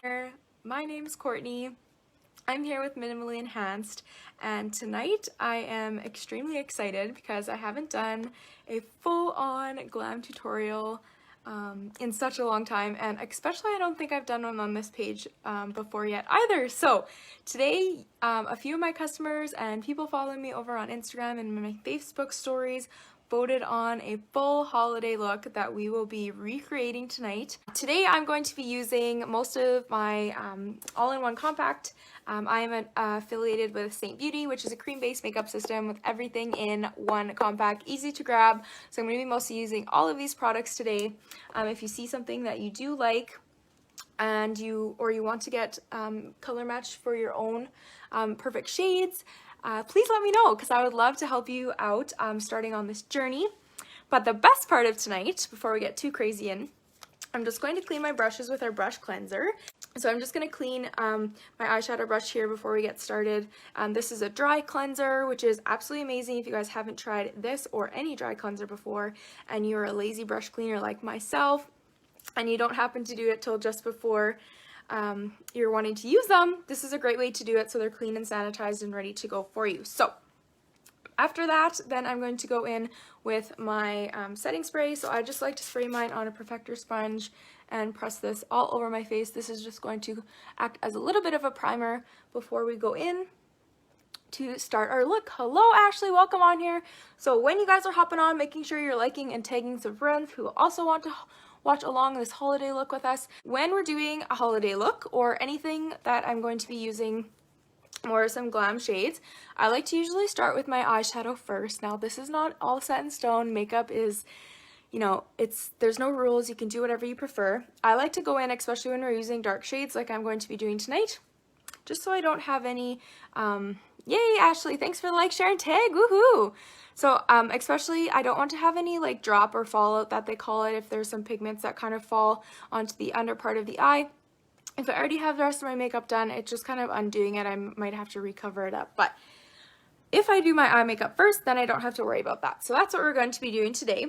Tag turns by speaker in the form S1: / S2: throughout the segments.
S1: My name's Courtney. I'm here with Minimally Enhanced, and tonight I am extremely excited because I haven't done a full-on glam tutorial in such a long time, and especially I don't think I've done one on this page before yet either. So today a few of my customers and people following me over on Instagram and my Facebook stories voted on a full holiday look that we will be recreating tonight. Today I'm going to be using most of my all-in-one compact. I am affiliated with Saint Beauty, which is a cream-based makeup system with everything in one compact, easy to grab. So I'm going to be mostly using all of these products today. If you see something that you do like and you want to get color match for your own perfect shades, please let me know because I would love to help you out starting on this journey. But the best part of tonight, before we get too crazy in, I'm just going to clean my brushes with our brush cleanser. So I'm just going to clean my eyeshadow brush here before we get started. This is a dry cleanser, which is absolutely amazing if you guys haven't tried this or any dry cleanser before and you're a lazy brush cleaner like myself and you don't happen to do it till just before you're wanting to use them. This is a great way to do it so they're clean and sanitized and ready to go for you. So after that, then I'm going to go in with my setting spray. So I just like to spray mine on a perfector sponge and press this all over my face. This is just going to act as a little bit of a primer before we go in to start our look. Hello Ashley, welcome on here. So when you guys are hopping on, making sure you're liking and tagging some friends who also want to watch along this holiday look with us. When we're doing a holiday look or anything that I'm going to be using more some glam shades, I like to usually start with my eyeshadow first. Now this is not all set in stone. Makeup is, you know, there's no rules. You can do whatever you prefer. I like to go in, especially when we're using dark shades like I'm going to be doing tonight, just so I don't have any, yay Ashley, thanks for the like, share, and tag, woohoo! So especially I don't want to have any like drop or fallout that they call it if there's some pigments that kind of fall onto the under part of the eye. If I already have the rest of my makeup done, it's just kind of undoing it. I might have to recover it up. But if I do my eye makeup first, then I don't have to worry about that. So that's what we're going to be doing today.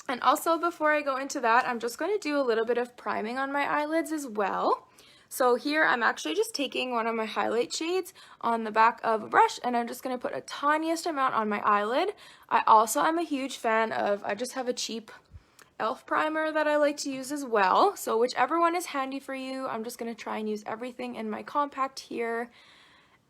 S1: And also before I go into that, I'm just going to do a little bit of priming on my eyelids as well. So here I'm actually just taking one of my highlight shades on the back of a brush and I'm just going to put a tiniest amount on my eyelid. I also am a huge fan of, I just have a cheap e.l.f. primer that I like to use as well. So whichever one is handy for you, I'm just going to try and use everything in my compact here.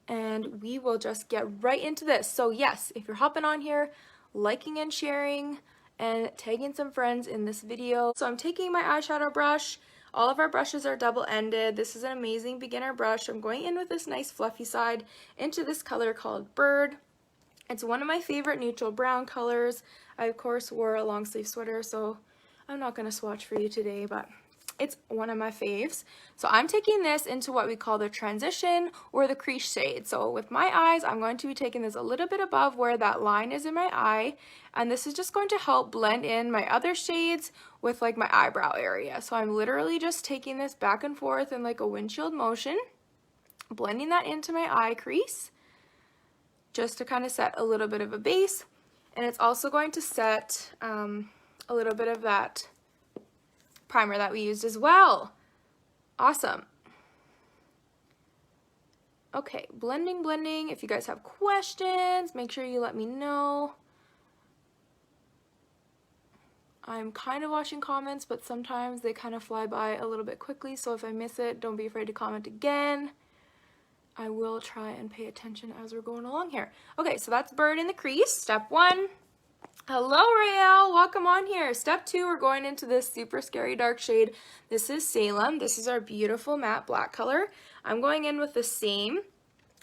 S1: And we will just get right into this. So yes, if you're hopping on here, liking and sharing and tagging some friends in this video. So I'm taking my eyeshadow brush. All of our brushes are double-ended. This is an amazing beginner brush. I'm going in with this nice fluffy side into this color called Bird. It's one of my favorite neutral brown colors. I of course wore a long sleeve sweater, so I'm not going to swatch for you today, but it's one of my faves. So I'm taking this into what we call the transition or the crease shade. So with my eyes, I'm going to be taking this a little bit above where that line is in my eye. And this is just going to help blend in my other shades with like my eyebrow area. So I'm literally just taking this back and forth in like a windshield motion, blending that into my eye crease, just to kind of set a little bit of a base. And it's also going to set a little bit of that primer that we used as well. Awesome. Okay, blending. If you guys have questions, make sure you let me know. I'm kind of watching comments, but sometimes they kind of fly by a little bit quickly, so if I miss it, don't be afraid to comment again. I will try and pay attention as we're going along here. Okay, so that's Bird in the crease, step one. Hello Rael, welcome on here. Step two, we're going into this super scary dark shade. This is Salem. This is our beautiful matte black color. I'm going in with the same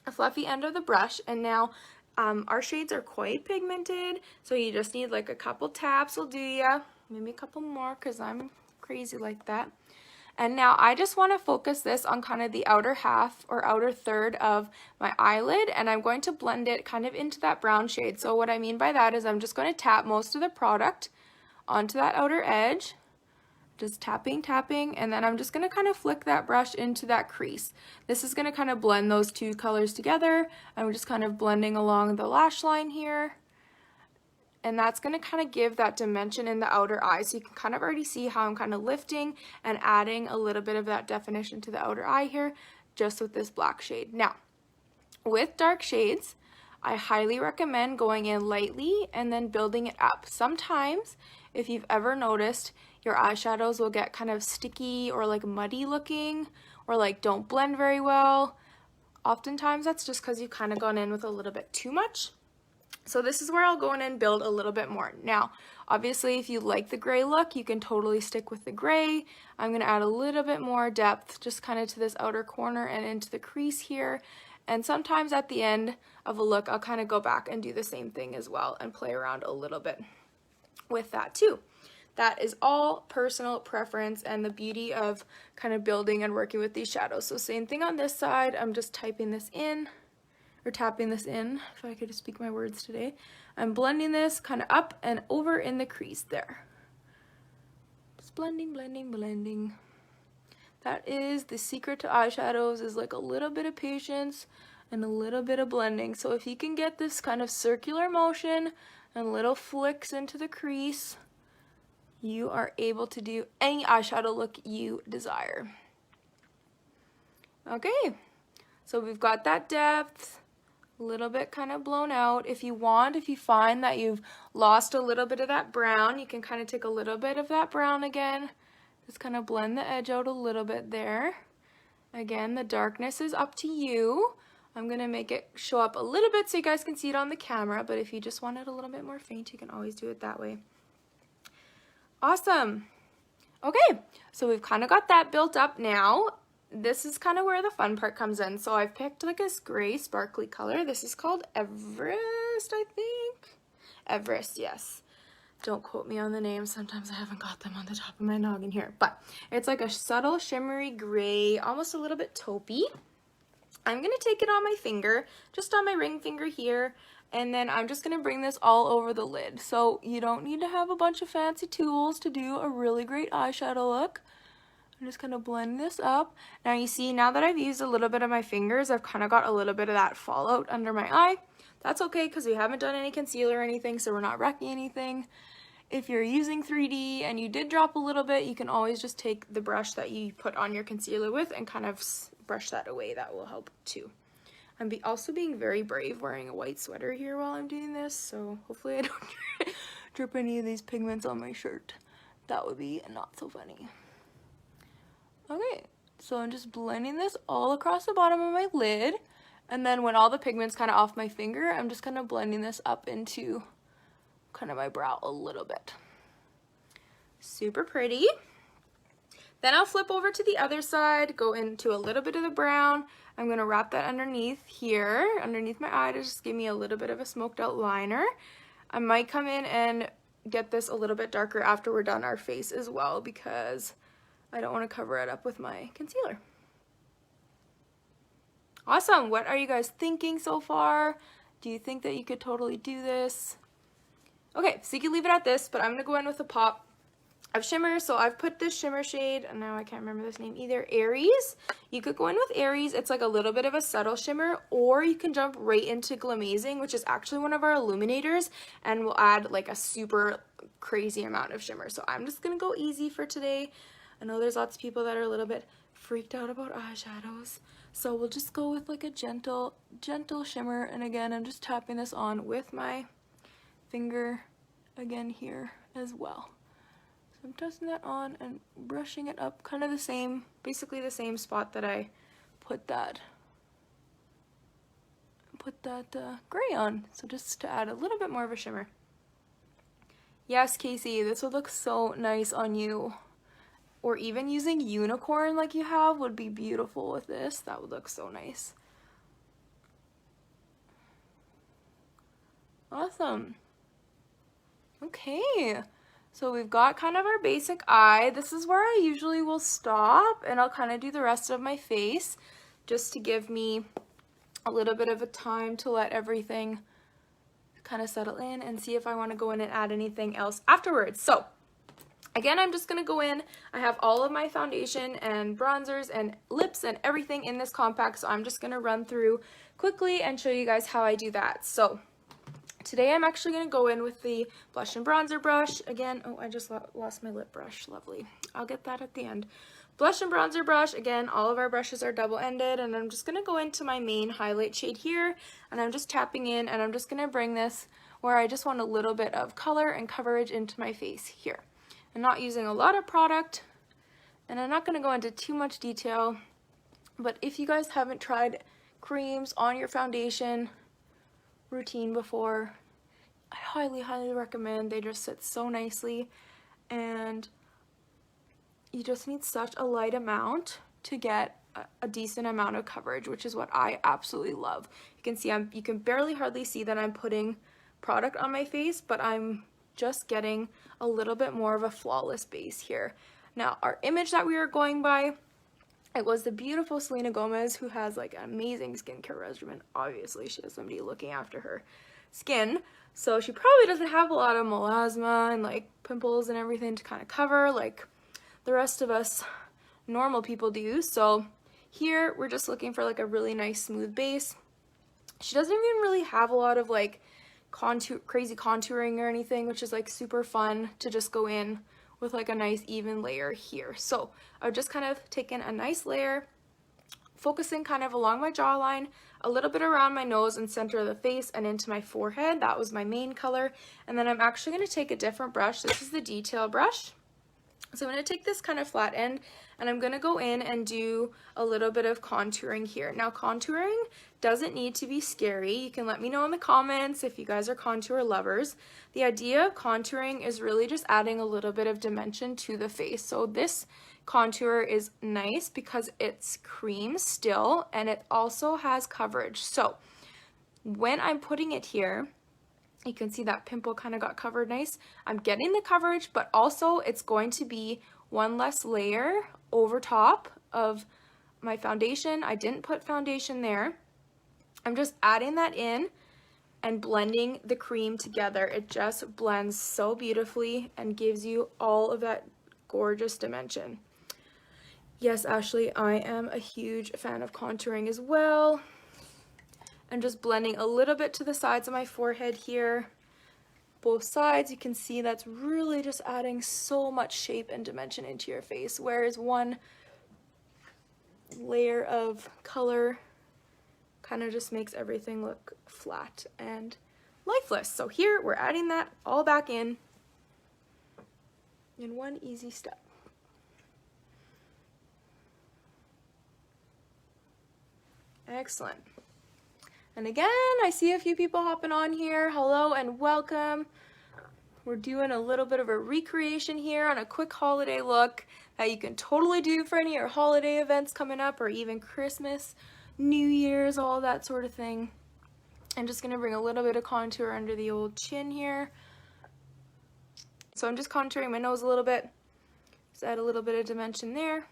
S1: fluffy end of the brush, and now our shades are quite pigmented, so you just need like a couple taps will do ya. Maybe a couple more because I'm crazy like that. And now I just want to focus this on kind of the outer half or outer third of my eyelid, and I'm going to blend it kind of into that brown shade. So what I mean by that is I'm just going to tap most of the product onto that outer edge, just tapping, and then I'm just going to kind of flick that brush into that crease. This is going to kind of blend those two colors together. I'm just kind of blending along the lash line here. And that's going to kind of give that dimension in the outer eye. So you can kind of already see how I'm kind of lifting and adding a little bit of that definition to the outer eye here, just with this black shade. Now, with dark shades, I highly recommend going in lightly and then building it up. Sometimes, if you've ever noticed, your eyeshadows will get kind of sticky or like muddy looking, or like don't blend very well. Oftentimes that's just because you've kind of gone in with a little bit too much. So this is where I'll go in and build a little bit more. Now, obviously, if you like the gray look, you can totally stick with the gray. I'm going to add a little bit more depth just kind of to this outer corner and into the crease here. And sometimes at the end of a look, I'll kind of go back and do the same thing as well and play around a little bit with that too. That is all personal preference and the beauty of kind of building and working with these shadows. So same thing on this side. I'm just typing this in, or tapping this in, if I could speak my words today. I'm blending this kind of up and over in the crease there. Just blending, blending, blending. That is the secret to eyeshadows, is like a little bit of patience and a little bit of blending. So if you can get this kind of circular motion and little flicks into the crease, you are able to do any eyeshadow look you desire. Okay, so we've got that depth, a little bit kind of blown out. If you find that you've lost a little bit of that brown, you can kind of take a little bit of that brown again, just kind of blend the edge out a little bit there. Again, the darkness is up to you. I'm going to make it show up a little bit so you guys can see it on the camera, but if you just want it a little bit more faint, you can always do it that way. Awesome. Okay, so we've kind of got that built up now. This is kind of where the fun part comes in. So I've picked like this gray sparkly color. This is called Everest, I think. Everest, yes. Don't quote me on the name. Sometimes I haven't got them on the top of my noggin here. But it's like a subtle shimmery gray, almost a little bit taupey. I'm going to take it on my finger, just on my ring finger here. And then I'm just going to bring this all over the lid. So you don't need to have a bunch of fancy tools to do a really great eyeshadow look. I'm just kind of blend this up. Now you see, now that I've used a little bit of my fingers, I've kind of got a little bit of that fallout under my eye. That's okay because we haven't done any concealer or anything, so we're not wrecking anything. If you're using 3D and you did drop a little bit, you can always just take the brush that you put on your concealer with and kind of brush that away. That will help too. I'm also being very brave wearing a white sweater here while I'm doing this, so hopefully I don't drip any of these pigments on my shirt. That would be not so funny. Okay, so I'm just blending this all across the bottom of my lid, and then when all the pigment's kind of off my finger, I'm just kind of blending this up into kind of my brow a little bit. Super pretty. Then I'll flip over to the other side, go into a little bit of the brown. I'm going to wrap that underneath here, underneath my eye, to just give me a little bit of a smoked out liner. I might come in and get this a little bit darker after we're done our face as well, because I don't want to cover it up with my concealer. Awesome. What are you guys thinking so far? Do you think that you could totally do this? Okay, so you can leave it at this, but I'm going to go in with a pop of shimmer. So I've put this shimmer shade, and now I can't remember this name either, Aries. You could go in with Aries. It's like a little bit of a subtle shimmer, or you can jump right into Glamazing, which is actually one of our illuminators, and we'll add like a super crazy amount of shimmer. So I'm just going to go easy for today. I know there's lots of people that are a little bit freaked out about eyeshadows, so we'll just go with like a gentle shimmer. And again, I'm just tapping this on with my finger again here as well. So I'm testing that on and brushing it up, kind of the same, basically the same spot that I put that gray on. So just to add a little bit more of a shimmer. Yes, Casey, this would look so nice on you. Or even using unicorn like you have would be beautiful with this. That would look so nice. Awesome. Okay, so we've got kind of our basic eye. This is where I usually will stop, and I'll kind of do the rest of my face just to give me a little bit of a time to let everything kind of settle in and see if I want to go in and add anything else afterwards. So again, I'm just going to go in. I have all of my foundation and bronzers and lips and everything in this compact, so I'm just going to run through quickly and show you guys how I do that. So Today I'm actually going to go in with the blush and bronzer brush. Again, oh, I just lost my lip brush. Lovely. I'll get that at the end. Blush and bronzer brush. Again, all of our brushes are double-ended, and I'm just going to go into my main highlight shade here, and I'm just tapping in, and I'm just going to bring this where I just want a little bit of color and coverage into my face here. I'm not using a lot of product, and I'm not going to go into too much detail, but if you guys haven't tried creams on your foundation routine before, I highly recommend. They just sit so nicely, and you just need such a light amount to get a decent amount of coverage, which is what I absolutely love. You can see you can barely hardly see that I'm putting product on my face, but I'm just getting a little bit more of a flawless base here. Now, our image that we were going by, it was the beautiful Selena Gomez, who has like an amazing skincare regimen. Obviously, she has somebody looking after her skin, so she probably doesn't have a lot of melasma and like pimples and everything to kind of cover like the rest of us normal people do. So here we're just looking for like a really nice smooth base. She doesn't even really have a lot of like crazy contouring or anything, which is like super fun to just go in with like a nice even layer here. So I've just kind of taken a nice layer, focusing kind of along my jawline, a little bit around my nose and center of the face, and into my forehead. That was my main color. And then I'm actually going to take a different brush. This is the detail brush. So I'm going to take this kind of flat end, and I'm going to go in and do a little bit of contouring here. Now, contouring doesn't need to be scary. You can let me know in the comments if you guys are contour lovers. The idea of contouring is really just adding a little bit of dimension to the face. So this contour is nice because it's cream still, and it also has coverage. So when I'm putting it here, you can see that pimple kind of got covered nice. I'm getting the coverage, but also it's going to be one less layer over top of my foundation. I didn't put foundation there. I'm just adding that in and blending the cream together. It just blends so beautifully and gives you all of that gorgeous dimension. Yes, Ashley, I am a huge fan of contouring as well. I'm just blending a little bit to the sides of my forehead here. Both sides, you can see that's really just adding so much shape and dimension into your face, whereas one layer of color kind of just makes everything look flat and lifeless. So here we're adding that all back in one easy step. Excellent. And again, I see a few people hopping on here. Hello and welcome. We're doing a little bit of a recreation here on a quick holiday look that you can totally do for any of your holiday events coming up, or even Christmas, New Year's, all that sort of thing. I'm just gonna bring a little bit of contour under the old chin here. So I'm just contouring my nose a little bit. Just add a little bit of dimension there.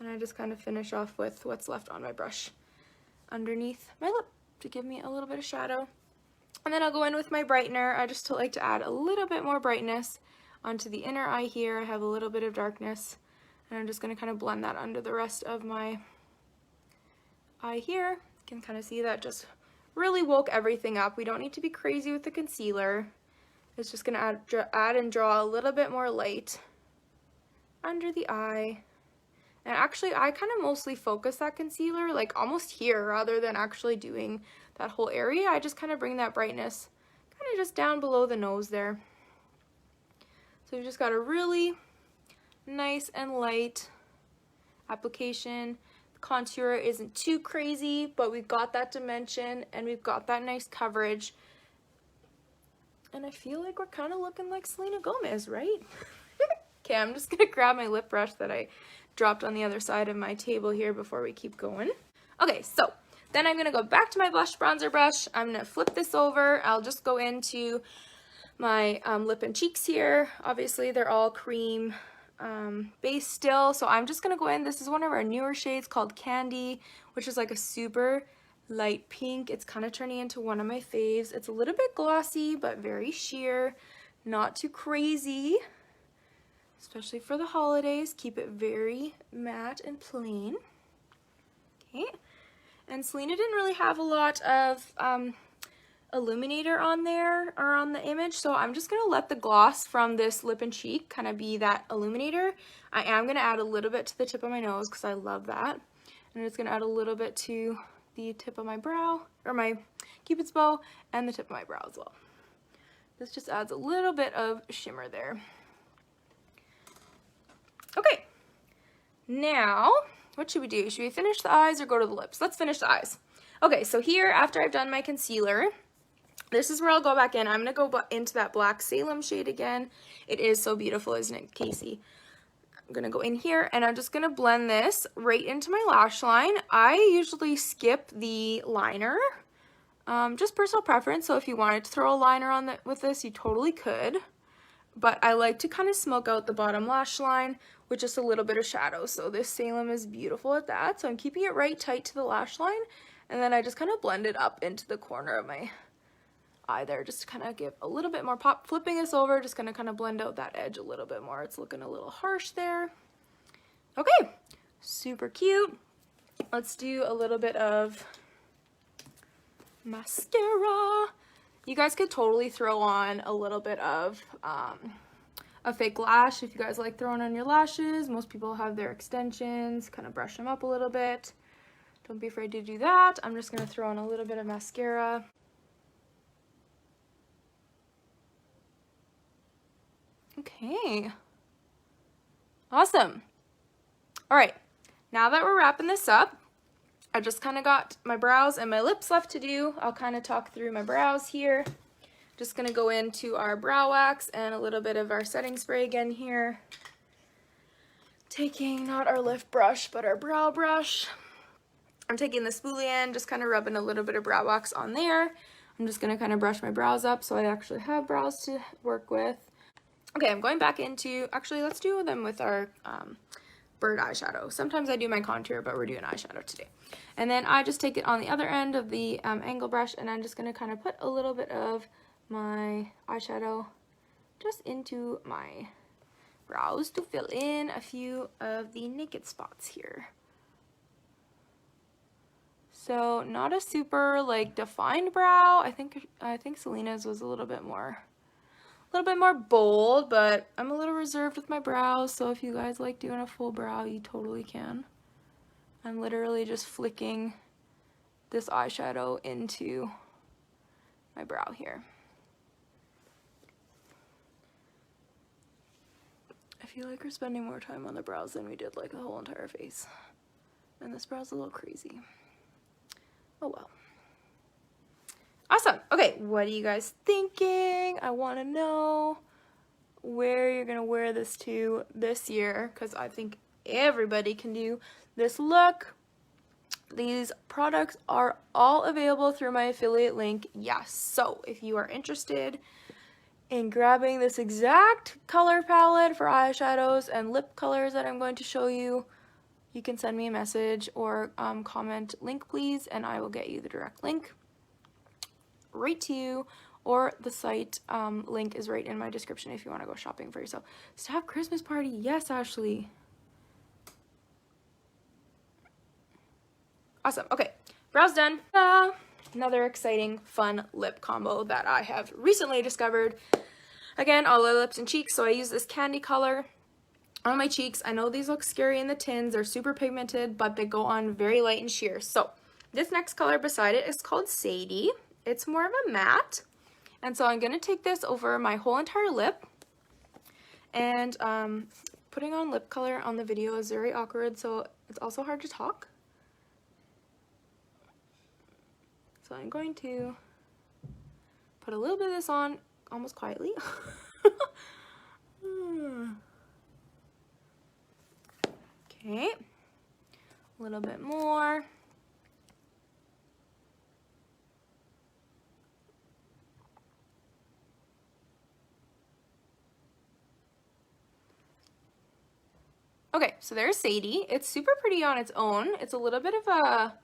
S1: And I just kind of finish off with what's left on my brush underneath my lip to give me a little bit of shadow. And then I'll go in with my brightener. I just like to add a little bit more brightness onto the inner eye here. I have a little bit of darkness, and I'm just going to kind of blend that under the rest of my eye here. You can kind of see that just really woke everything up. We don't need to be crazy with the concealer. It's just going to add and draw a little bit more light under the eye. And actually, I kind of mostly focus that concealer like almost here rather than actually doing that whole area. I just kind of bring that brightness kind of just down below the nose there. So you've just got a really nice and light application. The contour isn't too crazy, but we've got that dimension and we've got that nice coverage. And I feel like we're kind of looking like Selena Gomez, right? Okay, I'm just going to grab my lip brush that I dropped on the other side of my table here before we keep going. Okay, so then I'm going to go back to my blush bronzer brush. I'm going to flip this over. I'll just go into my lip and cheeks here. Obviously, they're all cream base still, so I'm just going to go in. This is one of our newer shades called Candy, which is like a super light pink. It's kind of turning into one of my faves. It's a little bit glossy, but very sheer, not too crazy. Especially for the holidays, keep it very matte and plain. Okay, and Selena didn't really have a lot of illuminator on there or on the image, so I'm just gonna let the gloss from this lip and cheek kind of be that illuminator. I am gonna add a little bit to the tip of my nose because I love that, and it's gonna add a little bit to the tip of my brow, or my cupid's bow, and the tip of my brow as well. This just adds a little bit of shimmer there. Okay, now what should we do? Should we finish the eyes or go to the lips? Let's finish the eyes. Okay, so here, after I've done my concealer, this is where I'll go back in. I'm going to go into that black Salem shade again. It is so beautiful, isn't it, Casey? I'm going to go in here, and I'm just going to blend this right into my lash line. I usually skip the liner, just personal preference, so if you wanted to throw a liner on with this, you totally could. But I like to kind of smoke out the bottom lash line with just a little bit of shadow. So this Salem is beautiful at that. So I'm keeping it right tight to the lash line. And then I just kind of blend it up into the corner of my eye there, just to kind of give a little bit more pop. Flipping this over, just gonna kind of blend out that edge a little bit more. It's looking a little harsh there. Okay, super cute. Let's do a little bit of mascara. You guys could totally throw on a little bit of a fake lash if you guys like throwing on your lashes. Most people have their extensions, kind of brush them up a little bit. Don't be afraid to do that. I'm just going to throw on a little bit of mascara. Okay. Awesome. All right. Now that we're wrapping this up, I just kind of got my brows and my lips left to do. I'll kind of talk through my brows here. Just going to go into our brow wax and a little bit of our setting spray again here. Taking not our lift brush, but our brow brush. I'm taking the spoolie end, just kind of rubbing a little bit of brow wax on there. I'm just going to kind of brush my brows up so I actually have brows to work with. Okay, I'm going back into, actually let's do them with our bird eyeshadow. Sometimes I do my contour, but we're doing eyeshadow today. And then I just take it on the other end of the angle brush, and I'm just going to kind of put a little bit of my eyeshadow just into my brows to fill in a few of the naked spots here. So not a super like defined brow. I think Selena's was a little bit more bold, but I'm a little reserved with my brows, so if you guys like doing a full brow, you totally can. I'm literally just flicking this eyeshadow into my brow here. I feel like we're spending more time on the brows than we did like the whole entire face. And this brow's a little crazy. Oh well. Awesome. Okay, what are you guys thinking? I want to know where you're going to wear this to this year, because I think everybody can do this look. These products are all available through my affiliate link. Yes, so if you are interested in grabbing this exact color palette for eyeshadows and lip colors that I'm going to show you, you can send me a message or comment link please, and I will get you the direct link right to you, or the site link is right in my description if you want to go shopping for yourself. Staff Christmas party, yes, Ashley. Awesome. Okay, brows done. Another exciting, fun lip combo that I have recently discovered. Again, all the lips and cheeks, so I use this candy color on my cheeks. I know these look scary in the tins, they're super pigmented, but they go on very light and sheer. So this next color beside it is called Sadie. It's more of a matte, and so I'm going to take this over my whole entire lip, and putting on lip color on the video is very awkward, so it's also hard to talk. So I'm going to put a little bit of this on almost quietly. Okay, a little bit more. Okay, so there's Sadie. It's super pretty on its own. It's a little bit of a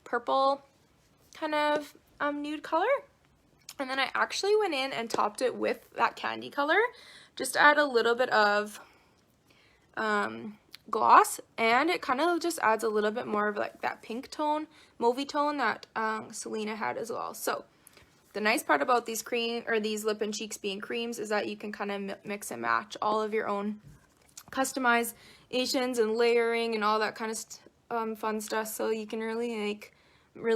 S1: purple kind of nude color. And then I actually went in and topped it with that candy color, just to add a little bit of gloss, and it kind of just adds a little bit more of like that pink tone, mauvey tone that Selena had as well. So the nice part about these these lip and cheeks being creams is that you can kind of mix and match all of your own customizations and layering and all that kind of fun stuff. So you can really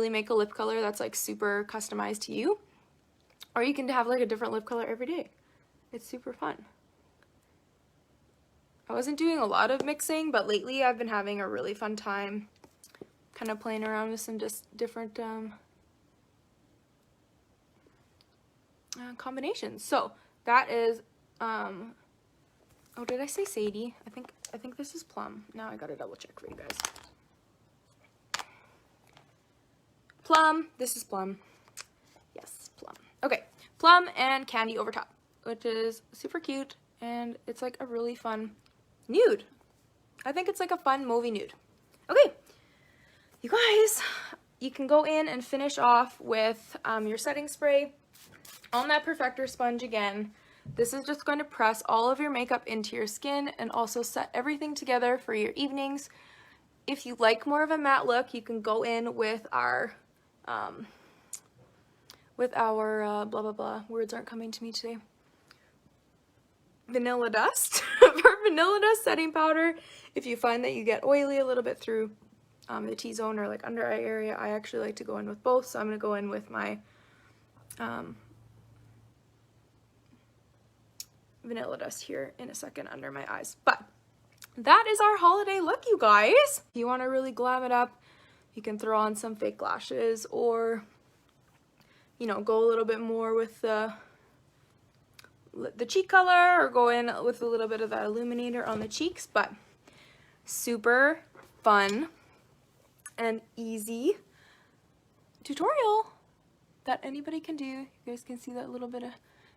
S1: make a lip color that's like super customized to you, or you can have like a different lip color every day. It's super fun. I wasn't doing a lot of mixing, but lately I've been having a really fun time kind of playing around with some just different combinations. So that is oh, did I say Sadie? I think this is Plum. Now I gotta double check for you guys. Plum. This is Plum. Yes, Plum. Okay, Plum and Candy over top, which is super cute, and it's like a really fun nude. I think it's like a fun mauvey nude. Okay, you guys, you can go in and finish off with your setting spray on that Perfector sponge again. This is just going to press all of your makeup into your skin and also set everything together for your evenings. If you like more of a matte look, you can go in with our blah blah blah, words aren't coming to me today, Vanilla Dust. For Vanilla Dust setting powder, if you find that you get oily a little bit through the T-zone or like under eye area, I actually like to go in with both, so I'm going to go in with my Vanilla Dust here in a second under my eyes. But that is our holiday look, you guys. If you want to really glam it up, you can throw on some fake lashes, or you know, go a little bit more with the cheek color, or go in with a little bit of that illuminator on the cheeks. But super fun and easy tutorial that anybody can do. You guys can see that little bit of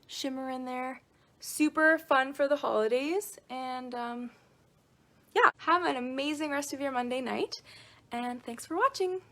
S1: shimmer in there. Super fun for the holidays, and yeah, have an amazing rest of your Monday night, and thanks for watching.